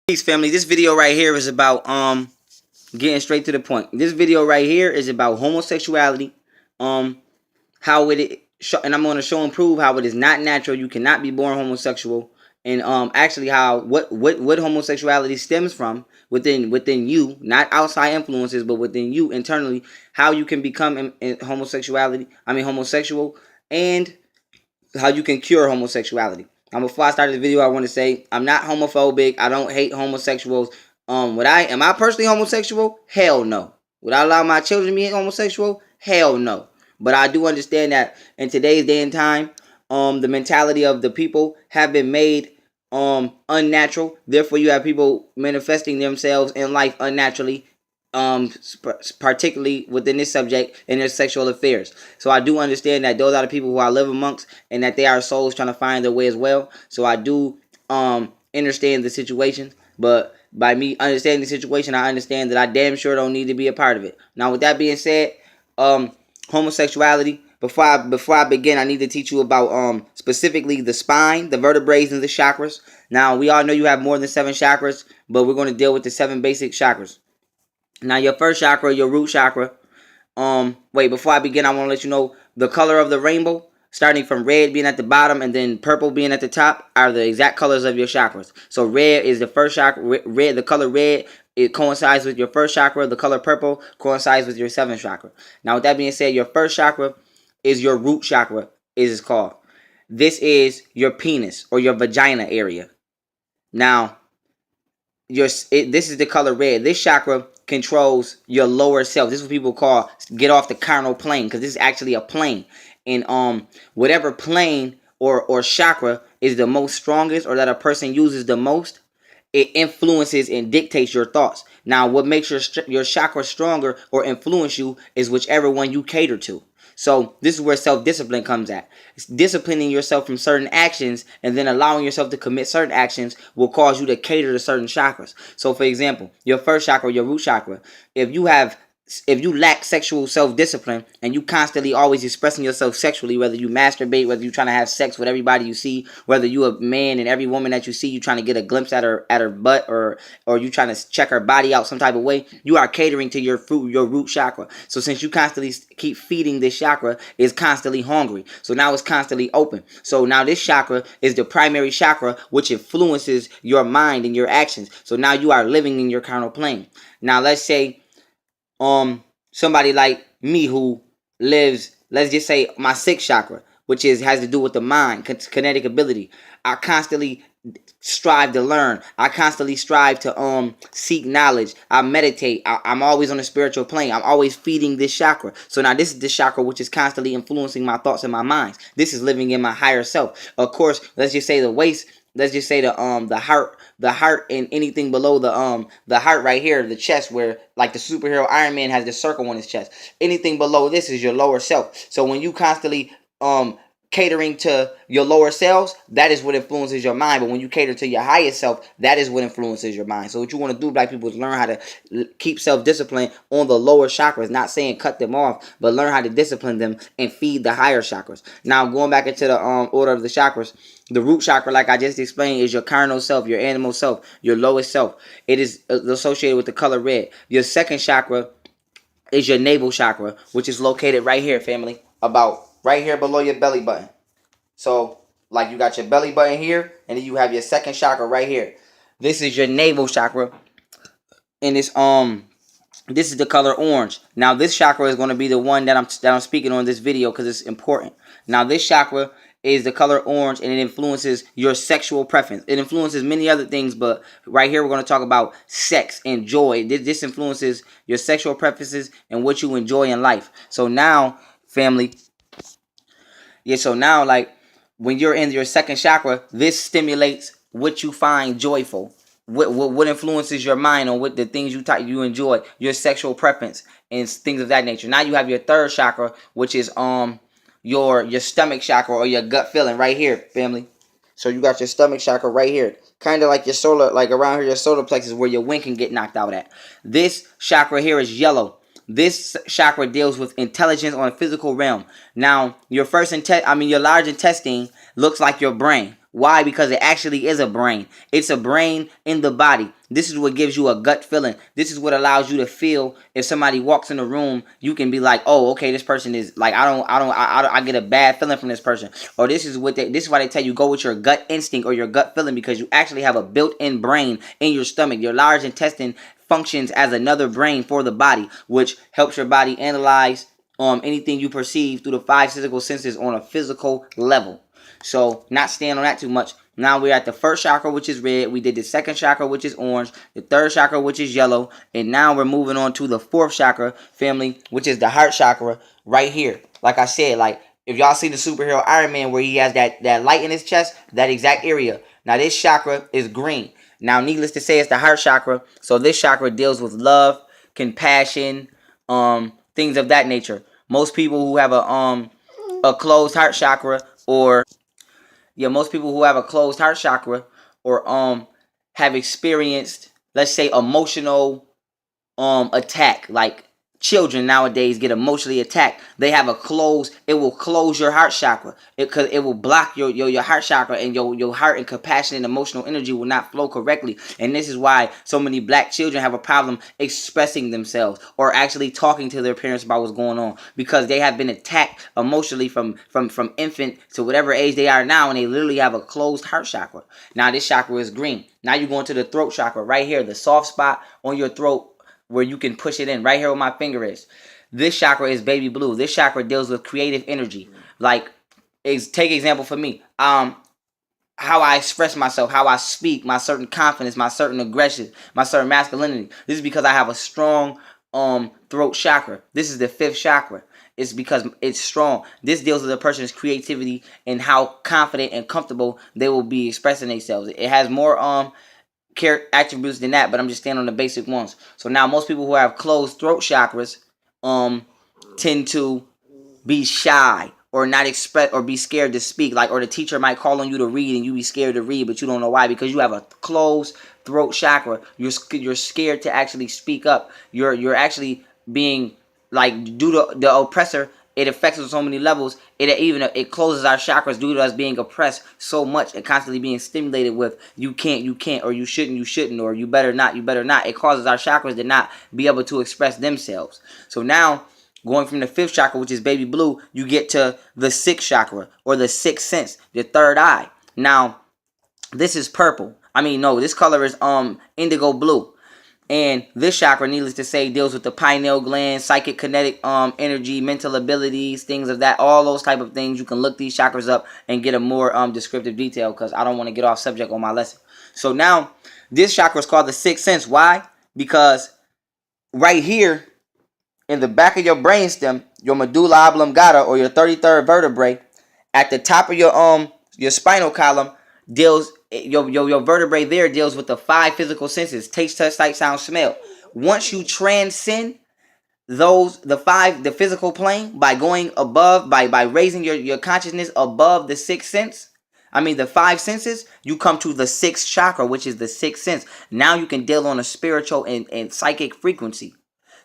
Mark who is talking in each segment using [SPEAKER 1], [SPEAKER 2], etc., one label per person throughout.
[SPEAKER 1] Peace, family. This video right here is about getting straight to the point. This video right here is about homosexuality, how and I'm going to show and prove how it is not natural. You cannot be born homosexual, and actually how what homosexuality stems from within you, not outside influences, but within you internally. How you can become homosexual, and how you can cure homosexuality. Before I start this video, I want to say I'm not homophobic. I don't hate homosexuals. Am I personally homosexual? Hell no. Would I allow my children to be homosexual? Hell no. But I do understand that in today's day and time, the mentality of the people have been made unnatural. Therefore, you have people manifesting themselves in life unnaturally, particularly within this subject in their sexual affairs. So I do understand that those are the people who I live amongst, and that they are souls trying to find their way as well. So I do understand the situation, but by me understanding the situation, I understand that I damn sure don't need to be a part of it. Now, with that being said, homosexuality. Before I begin, I need to teach you about specifically the spine, the vertebrae, and the chakras. Now, we all know you have more than 7 chakras, but we're going to deal with the 7 basic chakras. Now, your first chakra, your root chakra. Before I begin, I want to let you know the color of the rainbow, starting from red being at the bottom and then purple being at the top, are the exact colors of your chakras. So red is the first chakra. Red, the color red, it coincides with your first chakra. The color purple coincides with your 7th chakra. Now, with that being said, your first chakra is your root chakra, is called. This is your penis or your vagina area. Now, this is the color red. This chakra controls your lower self. This is what people call get off the carnal plane, because this is actually a plane. And whatever plane or chakra is the most strongest, or that a person uses the most, it influences and dictates your thoughts. Now, what makes your chakra stronger or influence you is whichever one you cater to. So this is where self-discipline comes at. It's disciplining yourself from certain actions, and then allowing yourself to commit certain actions will cause you to cater to certain chakras. So, for example, your first chakra, your root chakra, if you lack sexual self-discipline and you constantly always expressing yourself sexually, whether you masturbate, whether you're trying to have sex with everybody you see, whether you a man and every woman that you see, you trying to get a glimpse at her butt, or you trying to check her body out some type of way, you are catering to your root chakra. So since you constantly keep feeding this chakra, it's constantly hungry. So now it's constantly open. So now this chakra is the primary chakra, which influences your mind and your actions. So now you are living in your carnal plane. Now let's say somebody like me who lives, let's just say my 6th chakra, which has to do with the mind, kinetic ability. I constantly strive to learn. I constantly strive to seek knowledge. I meditate. I'm always on a spiritual plane. I'm always feeding this chakra. So now this is the chakra which is constantly influencing my thoughts and my minds. This is living in my higher self. Of course, let's just say the waist. Let's just say the heart, and anything below the heart right here, the chest, where like the superhero Iron Man has the circle on his chest. Anything below this is your lower self. So when you constantly catering to your lower selves, that is what influences your mind. But when you cater to your highest self, that is what influences your mind. So what you want to do, black people, is learn how to keep self-discipline on the lower chakras. Not saying cut them off, but learn how to discipline them and feed the higher chakras. Now, going back into the order of the chakras, the root chakra, like I just explained, is your carnal self, your animal self, your lowest self. It is associated with the color red. Your 2nd chakra is your navel chakra, which is located right here, family, about right here below your belly button. So, like, you got your belly button here, and then you have your 2nd chakra right here. This is your navel chakra, and this is the color orange. Now, this chakra is going to be the one that I'm speaking on this video, because it's important. Now, this chakra is the color orange, and it influences your sexual preference. It influences many other things, but right here we're going to talk about sex and joy. This influences your sexual preferences and what you enjoy in life. So now, family, so now, like, when you're in your 2nd chakra, this stimulates what you find joyful. What influences your mind on what the things you enjoy, your sexual preference and things of that nature. Now you have your 3rd chakra, which is your stomach chakra, or your gut feeling, right here, family. So you got your stomach chakra right here, kind of like your solar, like around here, your solar plexus, where your wind can get knocked out at. This chakra here is yellow. This chakra deals with intelligence on a physical realm. Now, your large intestine looks like your brain. Why? Because it actually is a brain. It's a brain in the body. This is what gives you a gut feeling. This is what allows you to feel if somebody walks in the room, you can be like, oh, okay, this person is like, I get a bad feeling from this person. Or this is why they tell you go with your gut instinct or your gut feeling, because you actually have a built-in brain in your stomach. Your large intestine functions as another brain for the body, which helps your body analyze anything you perceive through the five physical senses on a physical level. So not staying on that too much. Now we're at the first chakra, which is red. We did the second chakra, which is orange. The third chakra, which is yellow. And now we're moving on to the fourth chakra, family, which is the heart chakra right here. Like I said, like if y'all see the superhero Iron Man where he has that light in his chest, that exact area. Now this chakra is green. Now needless to say, it's the heart chakra. So this chakra deals with love, compassion, things of that nature. Most people who have a closed heart chakra, or most people who have a closed heart chakra, or have experienced, let's say, emotional attack. Like children nowadays get emotionally attacked. They have a closed, it will close your heart chakra. Because it will block your heart chakra, and your heart and compassion and emotional energy will not flow correctly. And this is why so many black children have a problem expressing themselves or actually talking to their parents about what's going on, because they have been attacked emotionally from infant to whatever age they are now, and they literally have a closed heart chakra. Now this chakra is green. Now you're going to the throat chakra right here, the soft spot on your throat where you can push it in right here where my finger is. This chakra is baby blue. This chakra deals with creative energy. Like, take example for me. How I express myself, how I speak, my certain confidence, my certain aggression, my certain masculinity. This is because I have a strong throat chakra. This is the fifth chakra. It's because it's strong. This deals with a person's creativity and how confident and comfortable they will be expressing themselves. It has more attributes than that, but I'm just standing on the basic ones. So now most people who have closed throat chakras tend to be shy or not express or be scared to speak. Like, or the teacher might call on you to read and you be scared to read, but you don't know why, because you have a closed throat chakra. You're scared to actually speak up. You're actually being, like, due to the oppressor, it affects us on so many levels. It closes our chakras due to us being oppressed so much and constantly being stimulated with you can't, or you shouldn't, or you better not. It causes our chakras to not be able to express themselves. So now, going from the fifth chakra, which is baby blue, you get to the sixth chakra, or the sixth sense, the third eye. Now, this is purple. I mean, no, this color is indigo blue. And this chakra, needless to say, deals with the pineal gland, psychic kinetic energy, mental abilities, things of that, all those type of things. You can look these chakras up and get a more descriptive detail, because I don't want to get off subject on my lesson. So now, this chakra is called the sixth sense. Why? Because right here in the back of your brainstem, your medulla oblongata, or your 33rd vertebrae, at the top of your spinal column, deals your vertebrae there deals with the five physical senses: taste, touch, sight, sound, smell. Once you transcend the physical plane by going above, by raising your consciousness above the sixth sense, the five senses, you come to the sixth chakra, which is the sixth sense. Now you can deal on a spiritual and psychic frequency.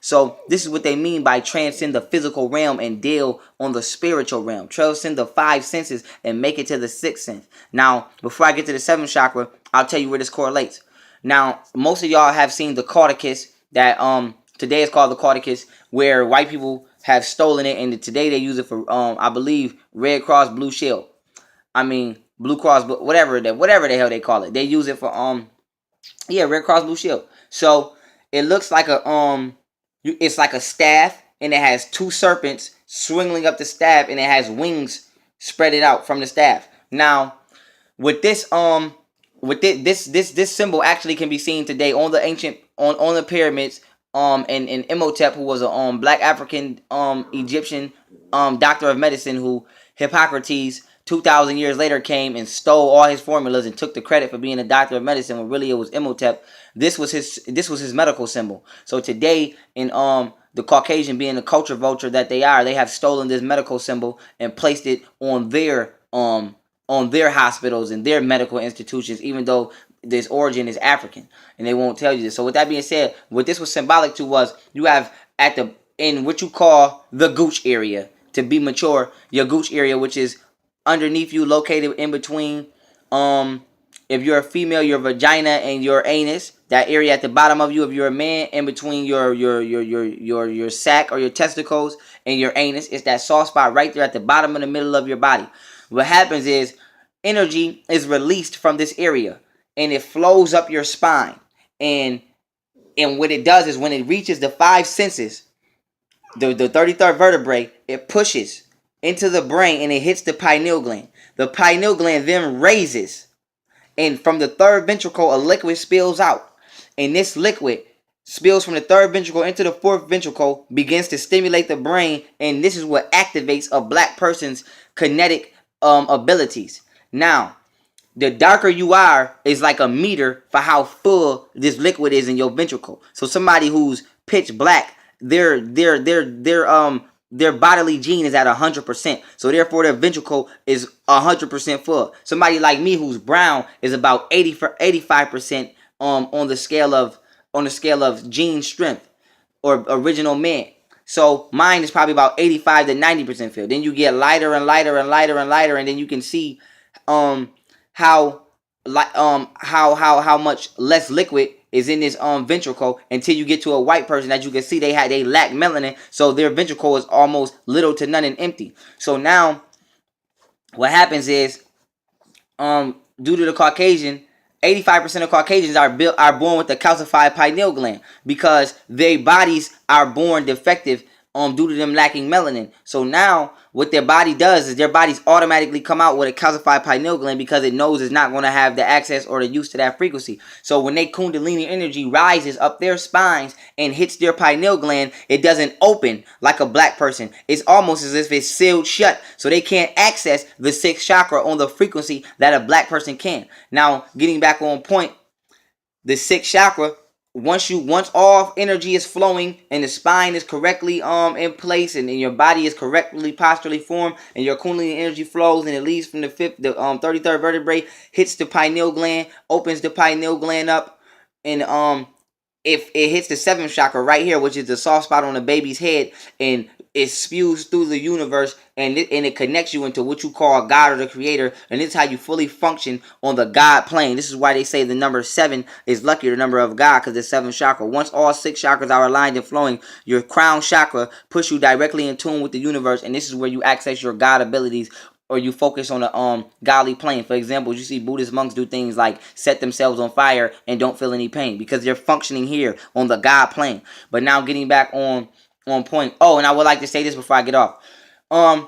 [SPEAKER 1] So this is what they mean by transcend the physical realm and deal on the spiritual realm. Transcend the five senses and make it to the sixth sense. Now, before I get to the seventh chakra, I'll tell you where this correlates. Now, most of y'all have seen the Cauticus that today is called the Cauticus, where white people have stolen it, and today they use it for I believe Red Cross Blue Shield. Blue Cross, whatever the hell they call it. They use it for Red Cross Blue Shield. So it looks like it's like a staff, and it has two serpents swinging up the staff, and it has wings spread it out from the staff. Now, with this this symbol actually can be seen today on the ancient on the pyramids. And Imhotep, who was a black African Egyptian doctor of medicine, who Hippocrates 2,000 years later came and stole all his formulas and took the credit for being a doctor of medicine, when really it was Imhotep. This was his medical symbol. So today, in the Caucasian, being the culture vulture that they are, they have stolen this medical symbol and placed it on their hospitals and their medical institutions, even though this origin is African, and they won't tell you this. So with that being said, what this was symbolic to was, you have in what you call the gooch area, to be mature, your gooch area, which is underneath you, located in between If you're a female, your vagina and your anus, that area at the bottom of you. If you're a man, in between your sac or your testicles and your anus, it's that soft spot right there at the bottom of the middle of your body. What happens is energy is released from this area and it flows up your spine. And what it does is when it reaches the five senses, the 33rd vertebrae, it pushes into the brain and it hits the pineal gland. The pineal gland then raises, and from the third ventricle, a liquid spills out. And this liquid spills from the third ventricle into the fourth ventricle, begins to stimulate the brain, and this is what activates a black person's kinetic abilities. Now, the darker you are is like a meter for how full this liquid is in your ventricle. So somebody who's pitch black, their bodily gene is at 100%. So therefore their ventricle is 100% full. Somebody like me who's brown is about 85% on the scale of gene strength or original man. So mine is probably about 85 to 90% filled. Then you get lighter and lighter and lighter and lighter, and then you can see how much less liquid is in this ventricle until you get to a white person. As you can see, they lack melanin, so their ventricle is almost little to none and empty. So now what happens is due to the Caucasian, 85% of Caucasians are born with a calcified pineal gland because their bodies are born defective due to them lacking melanin. So now what their body does is their bodies automatically come out with a calcified pineal gland because it knows it's not going to have the access or the use to that frequency. So when they kundalini energy rises up their spines and hits their pineal gland, it doesn't open like a black person. It's almost as if it's sealed shut, so they can't access the sixth chakra on the frequency that a black person can. Now, getting back on point, the sixth chakra, once all energy is flowing and the spine is correctly in place and your body is correctly posturally formed and your kundalini energy flows and it leaves from the 33rd vertebrae, hits the pineal gland, opens the pineal gland up, and if it hits the seventh chakra right here, which is the soft spot on the baby's head, and it spews through the universe, and it connects you into what you call God or the creator, and this is how you fully function on the God plane. This is why they say the number 7 is lucky, the number of God, because the seventh chakra. Once all 6 chakras are aligned and flowing, your crown chakra puts you directly in tune with the universe, and this is where you access your God abilities, or you focus on a godly plane. For example, you see Buddhist monks do things like set themselves on fire and don't feel any pain because they're functioning here on the God plane. But now getting back on point. Oh, and I would like to say this before I get off.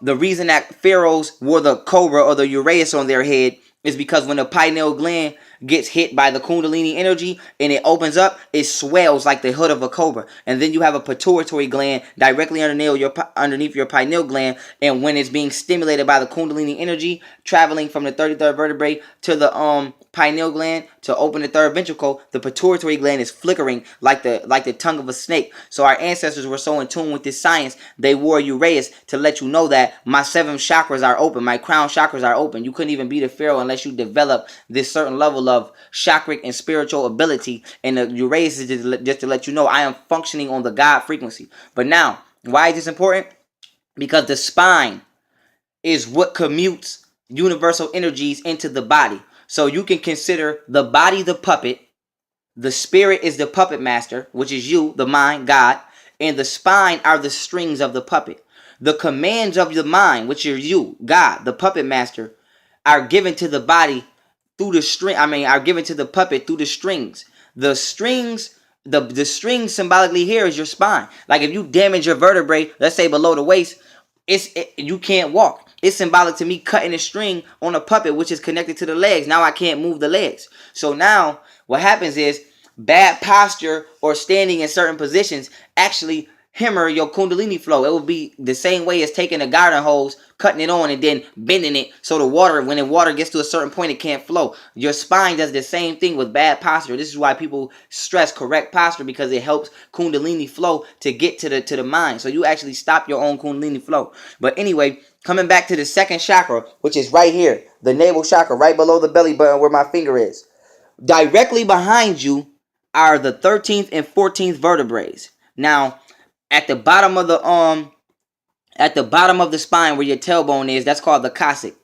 [SPEAKER 1] The reason that pharaohs wore the cobra or the uraeus on their head is because when the pineal gland gets hit by the kundalini energy and it opens up, it swells like the hood of a cobra. And then you have a pituitary gland directly underneath your pineal gland, and when it's being stimulated by the kundalini energy traveling from the 33rd vertebrae to the pineal gland to open the third ventricle, the pituitary gland is flickering like the tongue of a snake. So our ancestors were so in tune with this science, they wore uraeus to let you know that my 7 chakras are open, my crown chakras are open. You couldn't even be the pharaoh unless you develop this certain level of chakric and spiritual ability, and the uraeus is just to let you know I am functioning on the God frequency. But now, why is this important? Because the spine is what commutes universal energies into the body. So you can consider the body the puppet, the spirit is the puppet master, which is you, the mind, God, and the spine are the strings of the puppet. The commands of the mind, which are you, God, the puppet master, are given to the body through the string. Are given to the puppet through the strings. The strings, the string symbolically here is your spine. Like if you damage your vertebrae, let's say below the waist, you can't walk. It's symbolic to me cutting a string on a puppet which is connected to the legs. Now I can't move the legs. So now what happens is bad posture or standing in certain positions actually hammer your kundalini flow. It will be the same way as taking a garden hose, cutting it on, and then bending it so the water, when the water gets to a certain point, it can't flow. Your spine does the same thing with bad posture. This is why people stress correct posture, because it helps kundalini flow to get to the mind. So you actually stop your own kundalini flow. But anyway, coming back to the second chakra, which is right here, the navel chakra, right below the belly button where my finger is. Directly behind you are the 13th and 14th vertebrae. Now, at the bottom of the spine where your tailbone is, that's called the coccyx.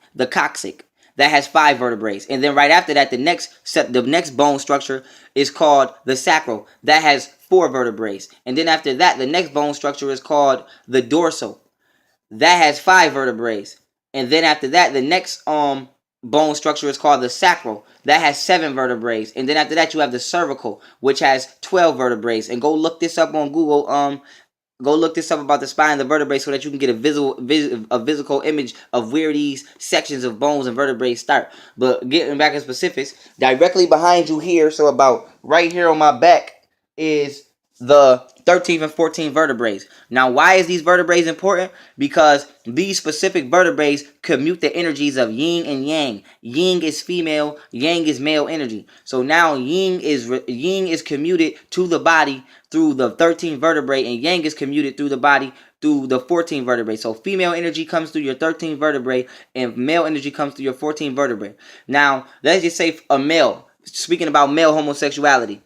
[SPEAKER 1] The that has 5 vertebrae. And then right after that, the next bone structure is called the sacral, that has 4 vertebrae. And then after that, the next bone structure is called the dorsal, that has 5 vertebrae. And then after that, the next bone structure is called the sacral, that has 7 vertebrae. And then after that, you have the cervical, which has 12 vertebrae. And go look this up on Google. Go look this up about the spine and the vertebrae so that you can get a physical image of where these sections of bones and vertebrae start. But getting back in specifics, directly behind you here, so about right here on my back, is the 13th and 14th vertebrae. Now, why is these vertebrae important? Because these specific vertebrae commute the energies of yin and yang. Yin is female, yang is male energy. So now yin is commuted to the body through the 13th vertebrae, and yang is commuted through the body through the 14th vertebrae. So female energy comes through your 13th vertebrae, and male energy comes through your 14th vertebrae. Now, let's just say a male, speaking about male homosexuality.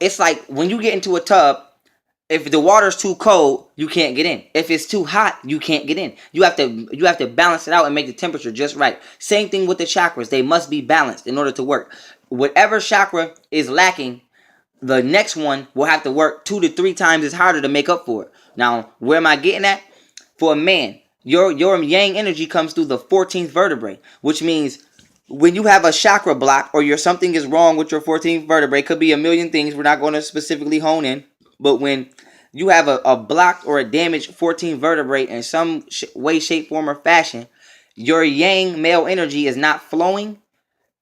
[SPEAKER 1] It's like when you get into a tub, if the water's too cold, you can't get in. If it's too hot, you can't get in. You have to balance it out and make the temperature just right. Same thing with the chakras. They must be balanced in order to work. Whatever chakra is lacking, the next one will have to work 2 to 3 times as harder to make up for it. Now, where am I getting at? For a man, your yang energy comes through the 14th vertebrae, which means when you have a chakra block or something is wrong with your 14th vertebrae, could be a million things. We're not going to specifically hone in. But when you have a blocked or a damaged 14th vertebrae in some way, shape, form, or fashion, your yang male energy is not flowing,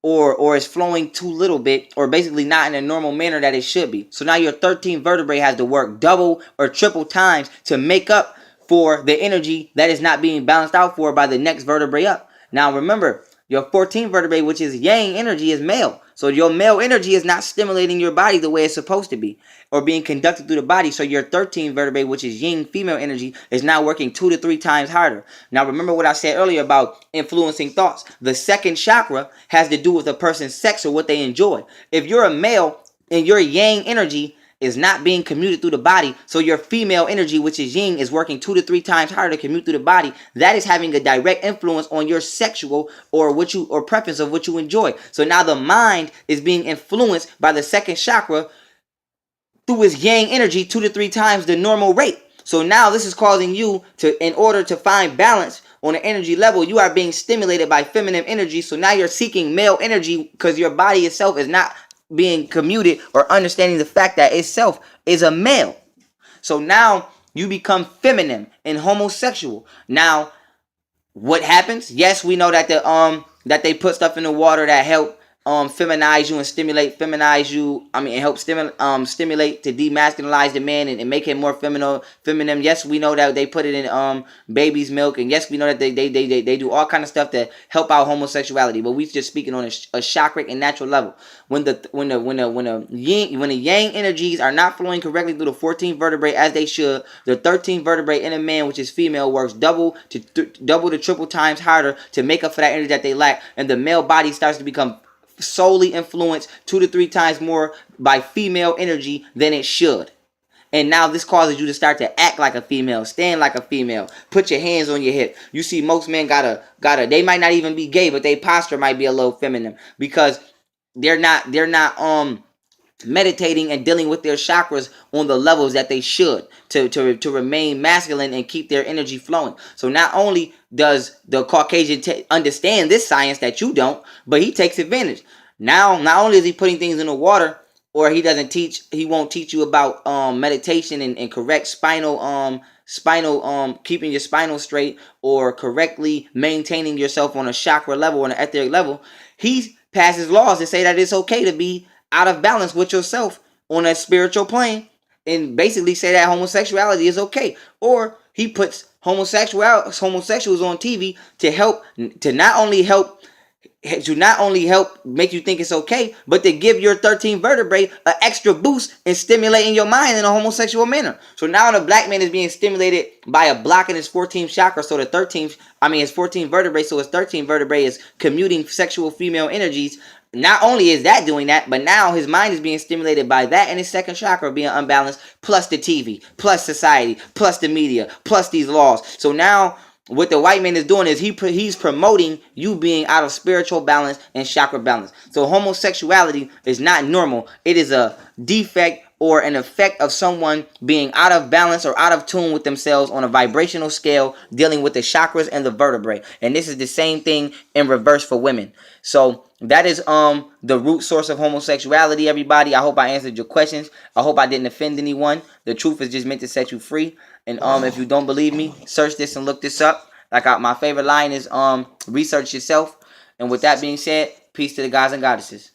[SPEAKER 1] or is flowing too little bit, or basically not in a normal manner that it should be. So now your 13th vertebrae has to work double or triple times to make up for the energy that is not being balanced out for by the next vertebrae up. Now remember, your 14th vertebrae, which is yang energy, is male. So your male energy is not stimulating your body the way it's supposed to be, or being conducted through the body. So your 13th vertebrae, which is yin female energy, is now working 2 to 3 times harder. Now remember what I said earlier about influencing thoughts. The second chakra has to do with a person's sex or what they enjoy. If you're a male and your yang energy is not being commuted through the body, so your female energy, which is yin, is working 2 to 3 times harder to commute through the body, that is having a direct influence on your sexual or preference of what you enjoy. So now the mind is being influenced by the second chakra through its yang energy 2 to 3 times the normal rate. So now this is causing you to, in order to find balance on an energy level, you are being stimulated by feminine energy. So now you're seeking male energy because your body itself is not being commuted or understanding the fact that itself is a male. So now you become feminine and homosexual. Now, what happens? Yes, we know that that they put stuff in the water that help feminize you and feminize you. I mean, it helps stimulate to demasculinize the man and make him more feminine. Yes, we know that they put it in baby's milk, and yes, we know that they do all kind of stuff to help out homosexuality. But we just speaking on a chakric and natural level. When the yang energies are not flowing correctly through the 14th vertebrae as they should, the 13th vertebrae in a man, which is female, works double to triple times harder to make up for that energy that they lack, and the male body starts to become solely influenced 2 to 3 times more by female energy than it should. And now this causes you to start to act like a female, stand like a female, put your hands on your hip. You see most men they might not even be gay, but their posture might be a little feminine because they're not meditating and dealing with their chakras on the levels that they should to remain masculine and keep their energy flowing. So not only does the Caucasian understand this science that you don't, but he takes advantage. Now, not only is he putting things in the water, or he won't teach you about meditation and correct spinal keeping your spinal straight, or correctly maintaining yourself on a chakra level, on an etheric level. He passes laws that say that it's okay to be out of balance with yourself on a spiritual plane, and basically say that homosexuality is okay. Or he puts homosexuals on TV to not only help make you think it's okay, but to give your 13th vertebrae an extra boost and stimulating your mind in a homosexual manner. So now the black man is being stimulated by a block in his 14th chakra. So his 14th vertebrae, so his 13th vertebrae is commuting sexual female energies. Not only is that doing that, but now his mind is being stimulated by that, and his second chakra being unbalanced, plus the TV, plus society, plus the media, plus these laws. So now What the white man is doing is he's promoting you being out of spiritual balance and chakra balance. So homosexuality is not normal. It is a defect or an effect of someone being out of balance or out of tune with themselves on a vibrational scale, dealing with the chakras and the vertebrae. And this is the same thing in reverse for women. So that is the root source of homosexuality, everybody. I hope I answered your questions. I hope I didn't offend anyone. The truth is just meant to set you free. And if you don't believe me, search this and look this up. My favorite line is research yourself. And with that being said, peace to the gods and goddesses.